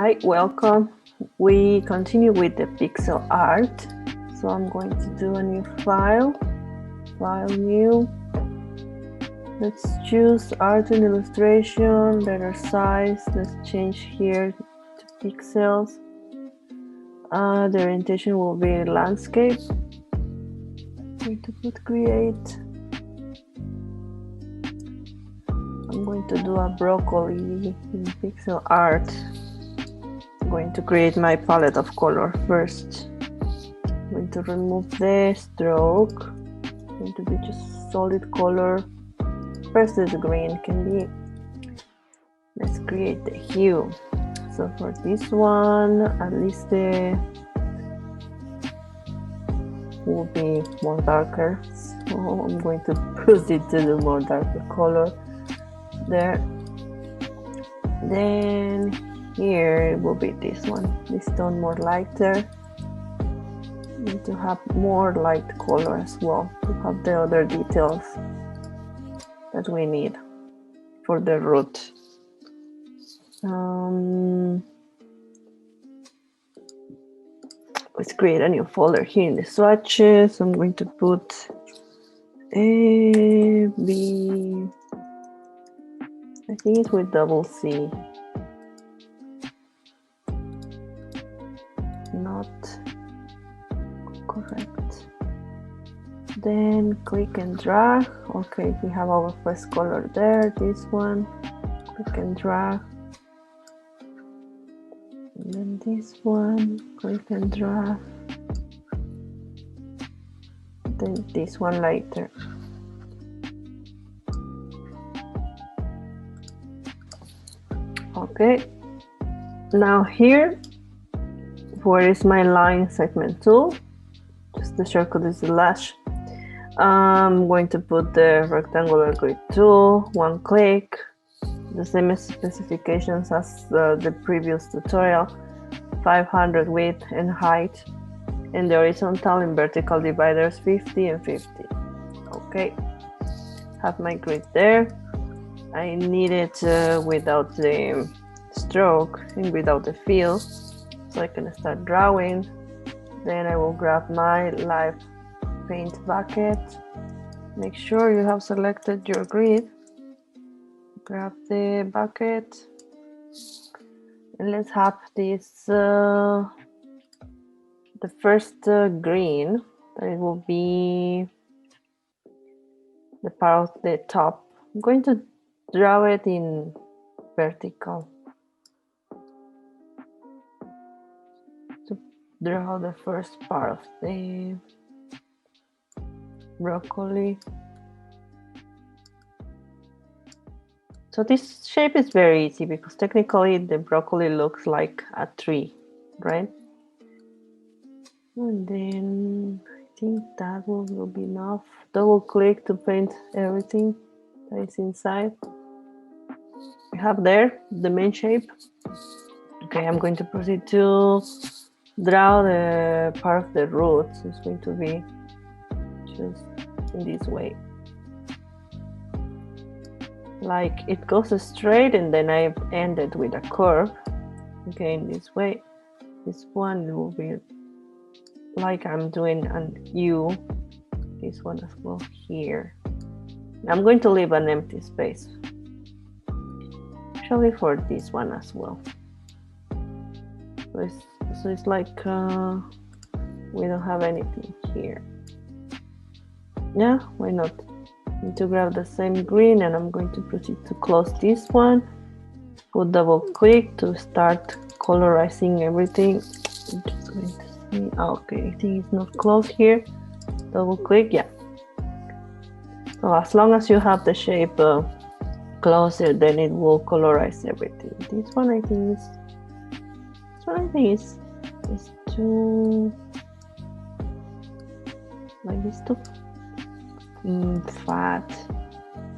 Hi, welcome. We continue with the pixel art. So I'm going to do a new file, file new. Let's choose art and illustration, letter size. Let's change here to pixels. The orientation will be landscape. I'm going to put create. I'm going to do a broccoli in pixel art. I'm going to create my palette of color first. I'm going to remove the stroke. It's going to be just solid color. First is green, can be. Let's create the hue. So for this one, at least the will be more darker. So I'm going to proceed to do more darker color there. Then here it will be this one, this tone more lighter. Need to have more light color as well to have the other details that we need for the root. Let's create a new folder here in the swatches. I'm going to put A, B, I think it's with double C. Not correct. Then click and drag. Okay, we have our first color there, this one. Click and drag. And then this one, click and drag. Then this one lighter. Okay, now here, where is my line segment tool? Just the shortcut is slash. I'm going to put the rectangular grid tool, one click, the same specifications as the previous tutorial, 500 width and height, and the horizontal and vertical dividers 50 and 50. Okay, have my grid there. I need it without the stroke and without the fill, so I can start drawing. Then I will grab my live paint bucket. Make sure you have selected your grid. Grab the bucket and let's have this the first green, that it will be the part of the top. I'm going to draw it in vertical to draw the first part of the broccoli. So this shape is very easy because technically the broccoli looks like a tree, right? And then I think that will be enough. Double click to paint everything that is inside. We have there the main shape. Okay, I'm going to proceed to draw the part of the roots. It's going to be just in this way. Like it goes straight and then I've ended with a curve. Okay, in this way. This one will be like I'm doing an U. This one as well here. I'm going to leave an empty space. Actually for this one as well. So it's like we don't have anything here. Yeah, why not? Need to grab the same green and I'm going to proceed to close this one. Put double click to start colorizing everything. I'm just going to see. Okay, I think it's not closed here. Double click, yeah. So as long as you have the shape closer, then it will colorize everything. This one I think is too like this too fat.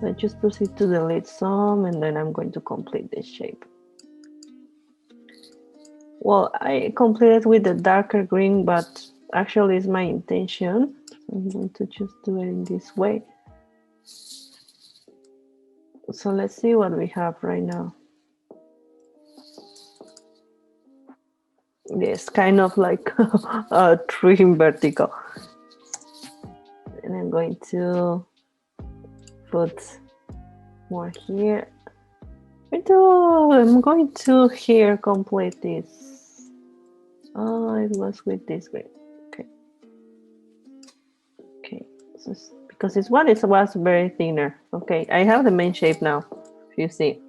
So I just proceed to delete some and then I'm going to complete this shape. Well, I completed with the darker green, but actually it's my intention. I'm going to just do it in this way. So let's see what we have right now. Yes, kind of like a tree in vertical. And I'm going to put more here. I'm going to here complete this. Oh, it was with this green. Okay. Okay. So because this one was very thinner. Okay, I have the main shape now. If you see.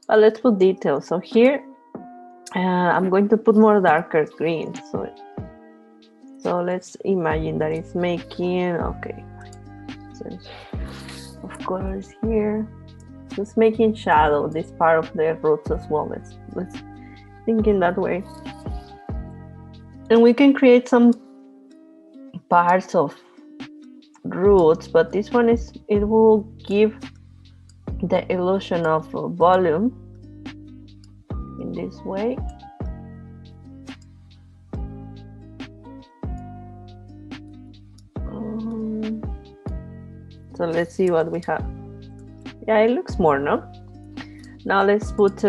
But let's put details. So here, I'm going to put more darker green. So let's imagine that it's making of colors here. Just making shadow this part of the roots as well. Let's think in that way. And we can create some parts of roots, but this one it will give the illusion of volume in this way. So let's see what we have. Yeah, it looks more, no? Now let's put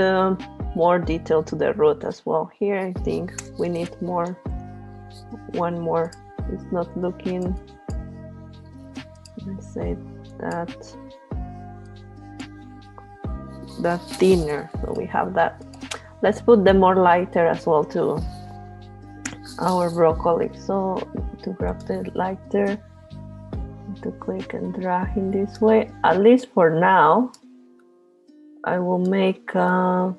more detail to the root as well. Here I think we need one more. It's not looking, let's say that thinner. So we have that. Let's put the more lighter as well to our broccoli. So to grab the lighter, to click and drag in this way. At least for now, I will make the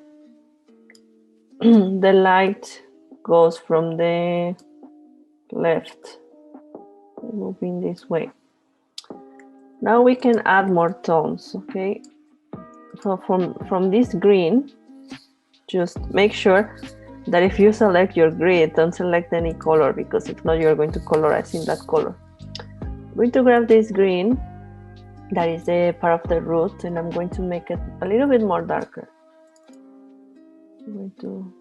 light goes from the left, moving this way. Now we can add more tones, okay? So from this green, just make sure that if you select your grid, don't select any color, because if not, you're going to colorize in that color. I'm going to grab this green, that is the part of the root, and I'm going to make it a little bit more darker. I'm going to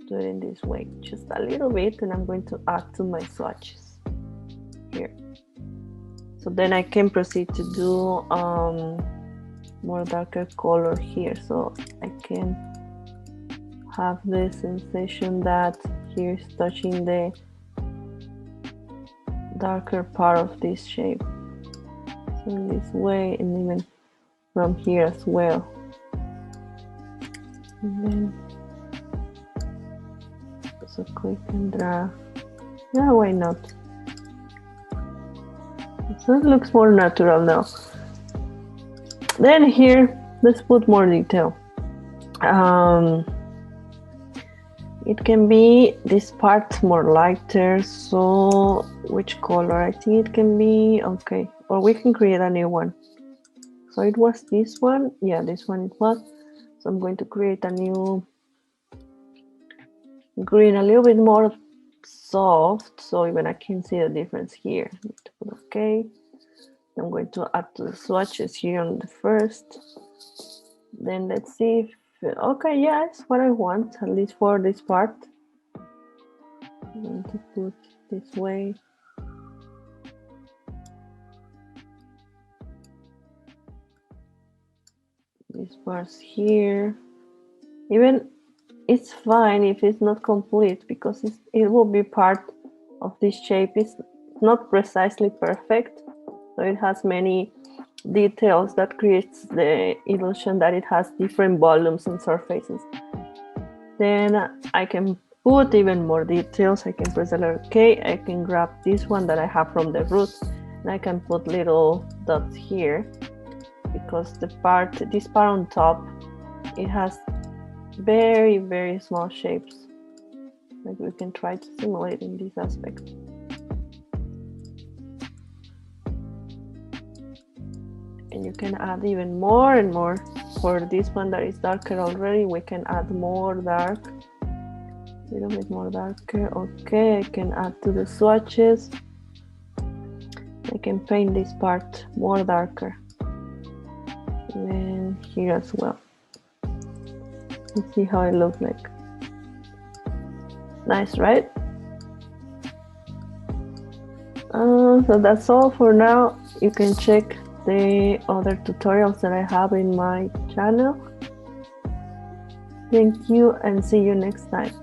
do it in this way, just a little bit, and I'm going to add to my swatches here. So then I can proceed to do more darker color here, so I can have the sensation that here is touching the darker part of this shape. So in this way, and even from here as well. And then so click and drag. Yeah, why not? So it looks more natural now. Then here, let's put more detail. It can be this part more lighter. So which color? I think it can be okay, or we can create a new one. So it was this one. Yeah, this one it was. So I'm going to create a new green, a little bit more soft, so even I can see the difference here. Okay, I'm going to add the swatches here on the first. Then let's see if okay, yeah, it's what I want, at least for this part. I'm going to put this way. These parts here. Even it's fine if it's not complete, because it will be part of this shape. It's not precisely perfect, so it has many details that creates the illusion that it has different volumes and surfaces. Then I can put even more details. I can press the letter K. I can grab this one that I have from the root, and I can put little dots here, because this part on top, it has very, very small shapes. Like we can try to simulate in this aspect. And you can add even more and more. For this one that is darker already, we can add more dark, a little bit more darker. Okay, I can add to the swatches. I can paint this part more darker. And here as well. Let's see how it looks like. Nice, right? So that's all for now. You can check the other tutorials that I have in my channel. Thank you, and see you next time.